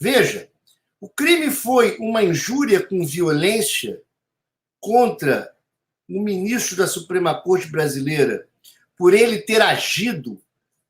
Veja, o crime foi uma injúria com violência contra o ministro da Suprema Corte brasileira por ele ter agido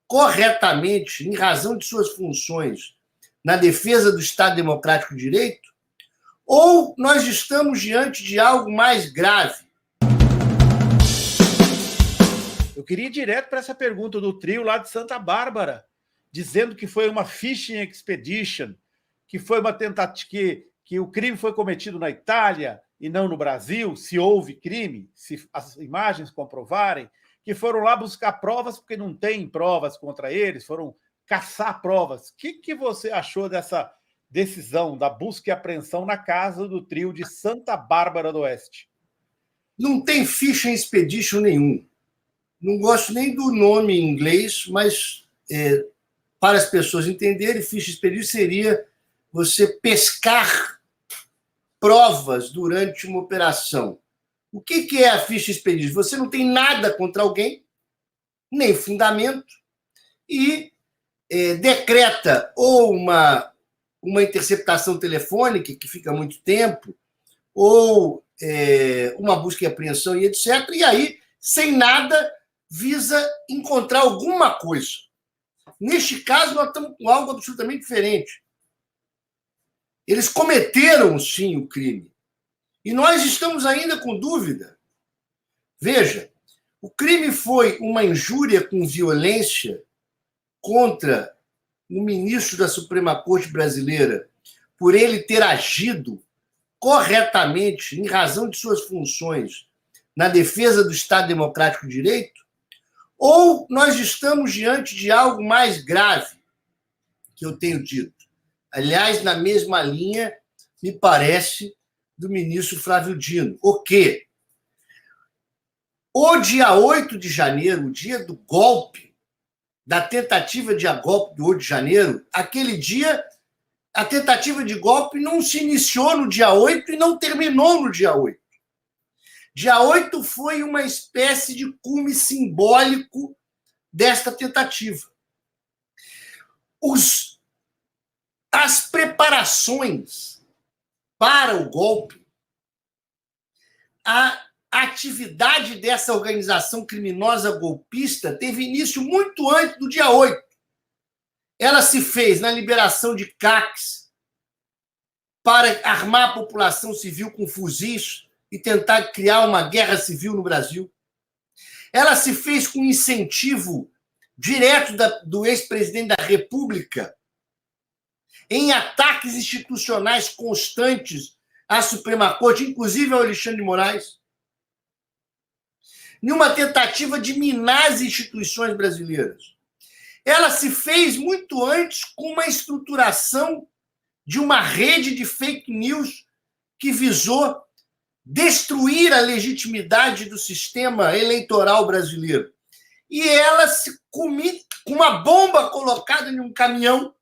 corretamente, em razão de suas funções, na defesa do Estado Democrático de Direito? Ou nós estamos diante de algo mais grave? Eu queria ir direto para essa pergunta do trio lá de Santa Bárbara, dizendo que foi uma fishing expedition, que foi uma tentativa, que o crime foi cometido na Itália e não no Brasil, se houve crime, se as imagens comprovarem, que foram lá buscar provas porque não tem provas contra eles, foram caçar provas. O que você achou dessa decisão da busca e apreensão na casa do trio de Santa Bárbara do Oeste? Não tem fishing expedition nenhum. Não gosto nem do nome em inglês, mas para as pessoas entenderem, fishing expedition seria você pescar provas durante uma operação. O que é a fishing expedition? Você não tem nada contra alguém, nem fundamento, e decreta ou uma interceptação telefônica, que fica muito tempo, ou uma busca e apreensão e etc. E aí, sem nada, visa encontrar alguma coisa. Neste caso, nós estamos com algo absolutamente diferente. Eles cometeram, sim, o crime. E nós estamos ainda com dúvida. Veja, o crime foi uma injúria com violência contra o ministro da Suprema Corte brasileira por ele ter agido corretamente, em razão de suas funções, na defesa do Estado Democrático de Direito? Ou nós estamos diante de algo mais grave, que eu tenho dito? Aliás, na mesma linha, me parece, do ministro Flávio Dino. O quê? O dia 8 de janeiro, o dia do golpe, da tentativa de golpe do 8 de janeiro, aquele dia, a tentativa de golpe não se iniciou no dia 8 e não terminou no dia 8. Dia 8 foi uma espécie de cume simbólico desta tentativa. As preparações para o golpe, a atividade dessa organização criminosa golpista teve início muito antes do dia 8. Ela se fez na liberação de CACs para armar a população civil com fuzis e tentar criar uma guerra civil no Brasil. Ela se fez com incentivo direto do ex-presidente da República em ataques institucionais constantes à Suprema Corte, inclusive ao Alexandre de Moraes, numa tentativa de minar as instituições brasileiras. Ela se fez muito antes com uma estruturação de uma rede de fake news que visou destruir a legitimidade do sistema eleitoral brasileiro. E ela com uma bomba colocada em um caminhão,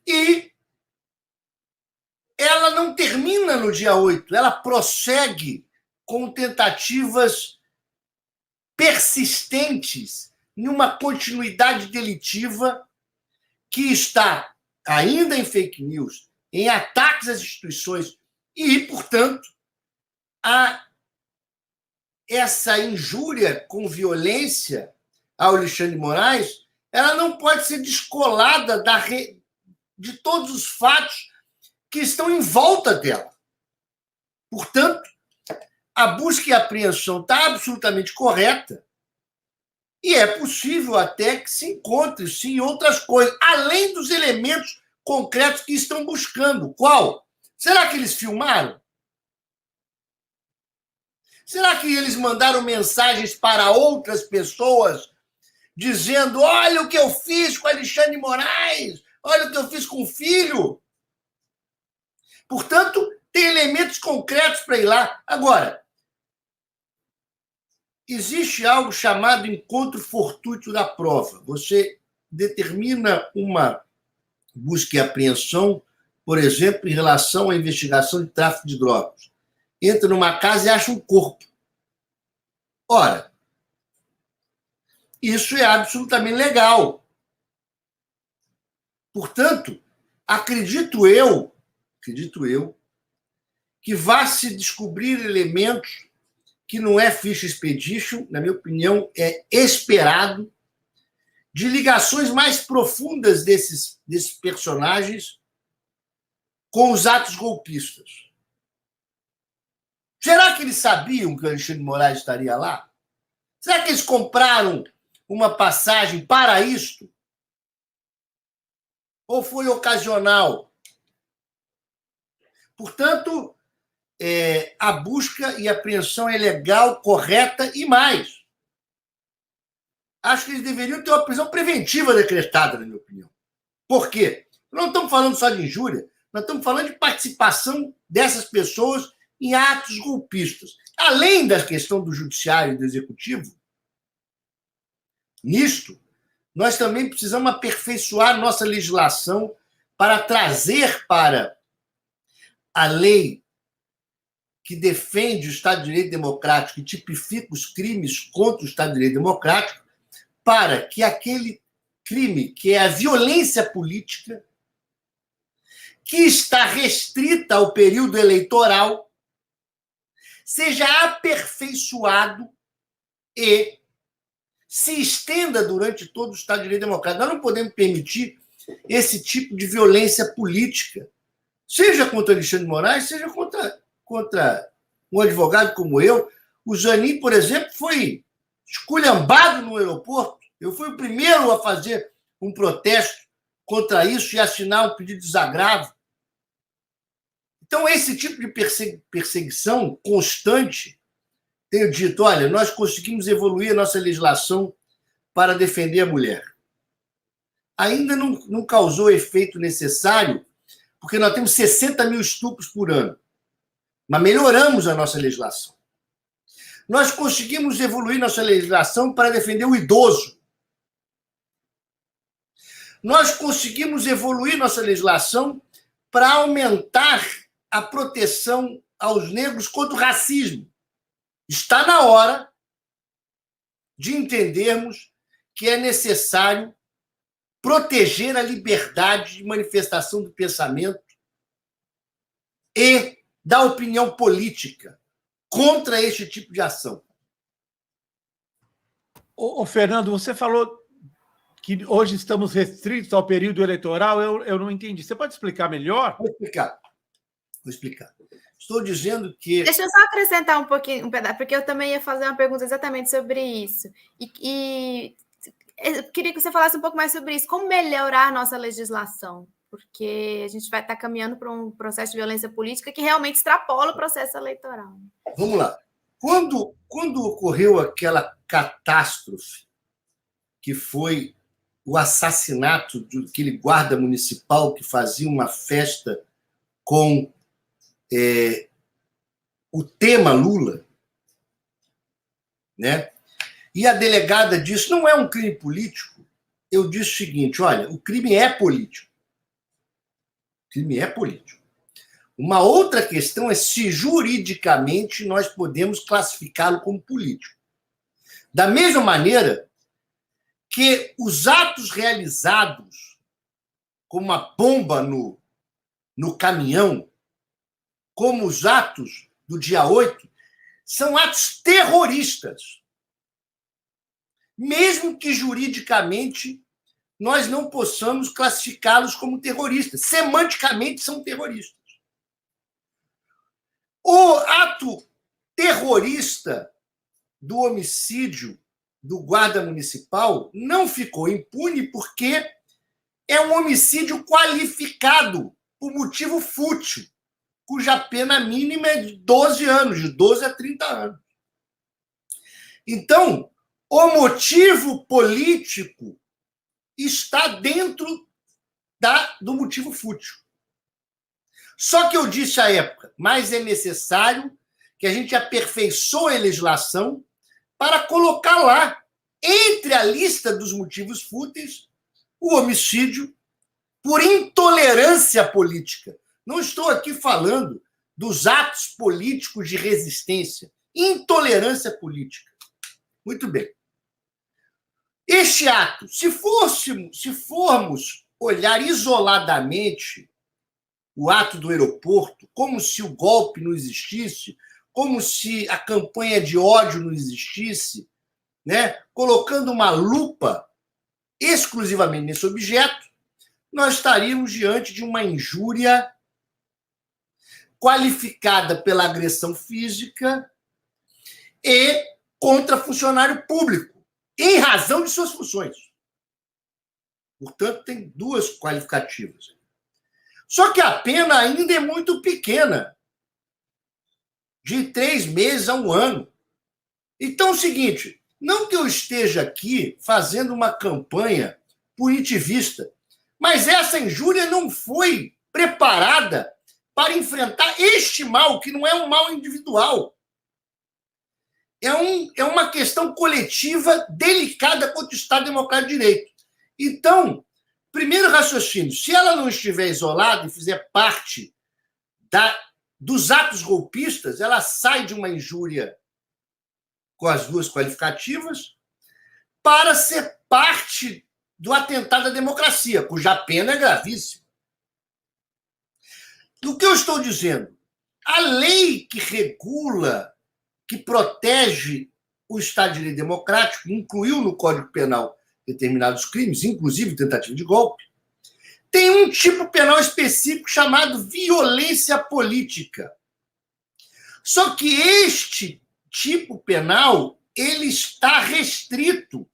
e ela não termina no dia 8, ela prossegue com tentativas persistentes em uma continuidade delitiva que está ainda em fake news, em ataques às instituições e, portanto, essa injúria com violência ao Alexandre de Moraes, ela não pode ser descolada de todos os fatos que estão em volta dela. Portanto, a busca e apreensão está absolutamente correta e é possível até que se encontre, sim, outras coisas, além dos elementos concretos que estão buscando. Qual? Será que eles filmaram? Será que eles mandaram mensagens para outras pessoas dizendo: olha o que eu fiz com Alexandre de Moraes, olha o que eu fiz com o filho? Portanto, tem elementos concretos para ir lá. Agora, existe algo chamado encontro fortuito da prova. Você determina uma busca e apreensão, por exemplo, em relação à investigação de tráfico de drogas. Entra numa casa e acha um corpo. Ora, isso é absolutamente legal. Portanto, acredito eu, que vai se descobrir elementos que não é ficha expedition, na minha opinião, é esperado, de ligações mais profundas desses personagens com os atos golpistas. Será que eles sabiam que o Alexandre de Moraes estaria lá? Será que eles compraram uma passagem para isto? Ou foi ocasional? Portanto, a busca e apreensão é legal, correta e mais. Acho que eles deveriam ter uma prisão preventiva decretada, na minha opinião. Por quê? Não estamos falando só de injúria, nós estamos falando de participação dessas pessoas em atos golpistas. Além da questão do judiciário e do executivo, nisto, nós também precisamos aperfeiçoar nossa legislação para trazer para a lei que defende o Estado de Direito Democrático e tipifica os crimes contra o Estado de Direito Democrático, para que aquele crime, que é a violência política, que está restrita ao período eleitoral, seja aperfeiçoado e se estenda durante todo o Estado de Direito Democrático. Nós não podemos permitir esse tipo de violência política, seja contra Alexandre de Moraes, seja contra um advogado como eu. O Zanin, por exemplo, foi esculhambado no aeroporto. Eu fui o primeiro a fazer um protesto contra isso e assinar um pedido de desagravo. Então, esse tipo de perseguição constante, tenho dito, olha, nós conseguimos evoluir a nossa legislação para defender a mulher. Ainda não causou o efeito necessário, porque nós temos 60 mil estupros por ano. Mas melhoramos a nossa legislação. Nós conseguimos evoluir nossa legislação para defender o idoso. Nós conseguimos evoluir nossa legislação para aumentar a proteção aos negros contra o racismo. Está na hora de entendermos que é necessário proteger a liberdade de manifestação do pensamento e da opinião política contra este tipo de ação. Ô, Fernando, você falou que hoje estamos restritos ao período eleitoral, eu não entendi. Você pode explicar melhor? Vou explicar. Estou dizendo que... Deixa eu só acrescentar um pouquinho, um pedaço, porque eu também ia fazer uma pergunta exatamente sobre isso. E eu queria que você falasse um pouco mais sobre isso. Como melhorar a nossa legislação? Porque a gente vai estar caminhando para um processo de violência política que realmente extrapola o processo eleitoral. Vamos lá. Quando ocorreu aquela catástrofe que foi o assassinato daquele guarda municipal que fazia uma festa com o tema Lula, né? E a delegada disse, não é um crime político. Eu disse o seguinte, olha, o crime é político. O crime é político. Uma outra questão é se juridicamente nós podemos classificá-lo como político. Da mesma maneira que os atos realizados como uma bomba no caminhão, como os atos do dia 8, são atos terroristas. Mesmo que juridicamente nós não possamos classificá-los como terroristas. Semanticamente são terroristas. O ato terrorista do homicídio do guarda municipal não ficou impune porque é um homicídio qualificado por motivo fútil, cuja pena mínima é de 12 anos, de 12 a 30 anos. Então, o motivo político está dentro do motivo fútil. Só que eu disse à época, mas é necessário que a gente aperfeiçoe a legislação para colocar lá, entre a lista dos motivos fúteis, o homicídio por intolerância política. Não estou aqui falando dos atos políticos de resistência. Intolerância política. Muito bem. Este ato, se formos olhar isoladamente o ato do aeroporto, como se o golpe não existisse, como se a campanha de ódio não existisse, né? Colocando uma lupa exclusivamente nesse objeto, nós estaríamos diante de uma injúria qualificada pela agressão física e contra funcionário público, em razão de suas funções. Portanto, tem duas qualificativas. Só que a pena ainda é muito pequena, de 3 meses a 1 ano. Então é o seguinte, não que eu esteja aqui fazendo uma campanha punitivista, mas essa injúria não foi preparada para enfrentar este mal, que não é um mal individual. É uma questão coletiva delicada contra o Estado Democrático de Direito. Então, primeiro raciocínio, se ela não estiver isolada e fizer parte dos atos golpistas, ela sai de uma injúria com as duas qualificativas para ser parte do atentado à democracia, cuja pena é gravíssima. O que eu estou dizendo? A lei que regula, que protege o Estado de Direito Democrático, incluiu no Código Penal determinados crimes, inclusive tentativa de golpe, tem um tipo penal específico chamado violência política. Só que este tipo penal ele está restrito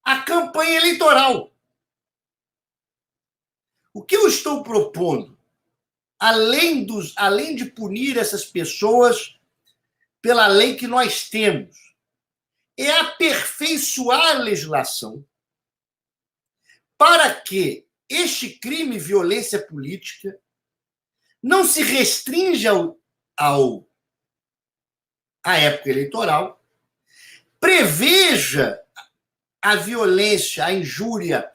à campanha eleitoral. O que eu estou propondo, além de punir essas pessoas pela lei que nós temos, é aperfeiçoar a legislação para que este crime, violência política, não se restrinja à época eleitoral, preveja a violência, a injúria,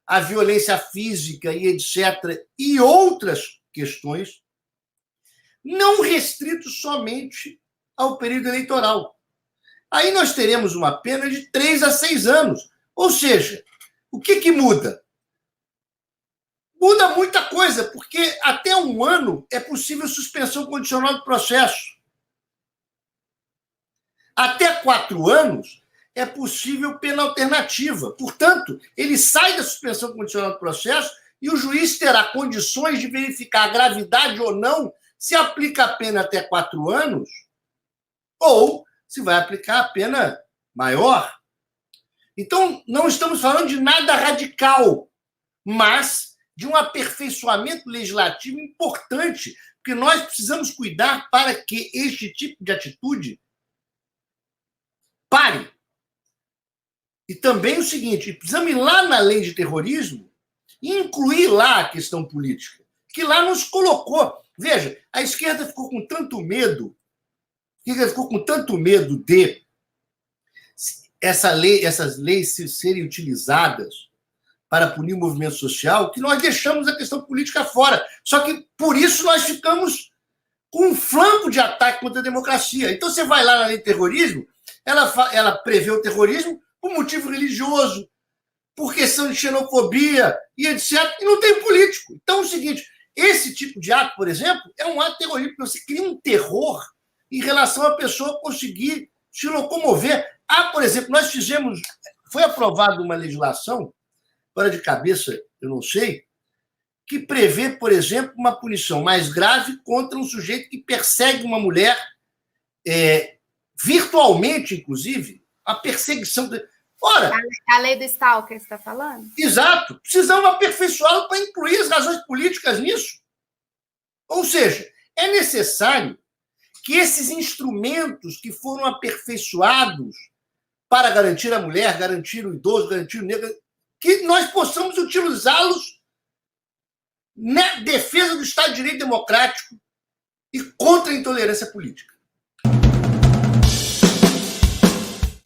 a violência física e etc., e outras questões, não restrito somente ao período eleitoral. Aí nós teremos uma pena de 3 a 6 anos. Ou seja, o que muda? Muda muita coisa, porque até 1 ano é possível suspensão condicional do processo. Até 4 anos é possível pena alternativa. Portanto, ele sai da suspensão condicional do processo e o juiz terá condições de verificar a gravidade ou não, se aplica a pena até 4 anos ou se vai aplicar a pena maior. Então, não estamos falando de nada radical, mas de um aperfeiçoamento legislativo importante, porque nós precisamos cuidar para que este tipo de atitude pare. E também o seguinte, precisamos ir lá na lei de terrorismo e incluir lá a questão política, que lá nos colocou. Veja, a esquerda ficou com tanto medo, de essas leis serem utilizadas para punir o movimento social, que nós deixamos a questão política fora. Só que, por isso, nós ficamos com um flanco de ataque contra a democracia. Então, você vai lá na lei de terrorismo, ela prevê o terrorismo por motivo religioso, por questão de xenofobia e etc. E não tem político. Então, é o seguinte, esse tipo de ato, por exemplo, é um ato terrorista, porque você cria um terror em relação à pessoa conseguir se locomover. Por exemplo, foi aprovada uma legislação, agora de cabeça eu não sei, que prevê, por exemplo, uma punição mais grave contra um sujeito que persegue uma mulher, virtualmente, inclusive, a perseguição. Ora, a lei do Stalker, você está falando? Exato. Precisamos aperfeiçoá-lo para incluir as razões políticas nisso. Ou seja, é necessário que esses instrumentos que foram aperfeiçoados para garantir a mulher, garantir o idoso, garantir o negro, que nós possamos utilizá-los na defesa do Estado de Direito Democrático e contra a intolerância política.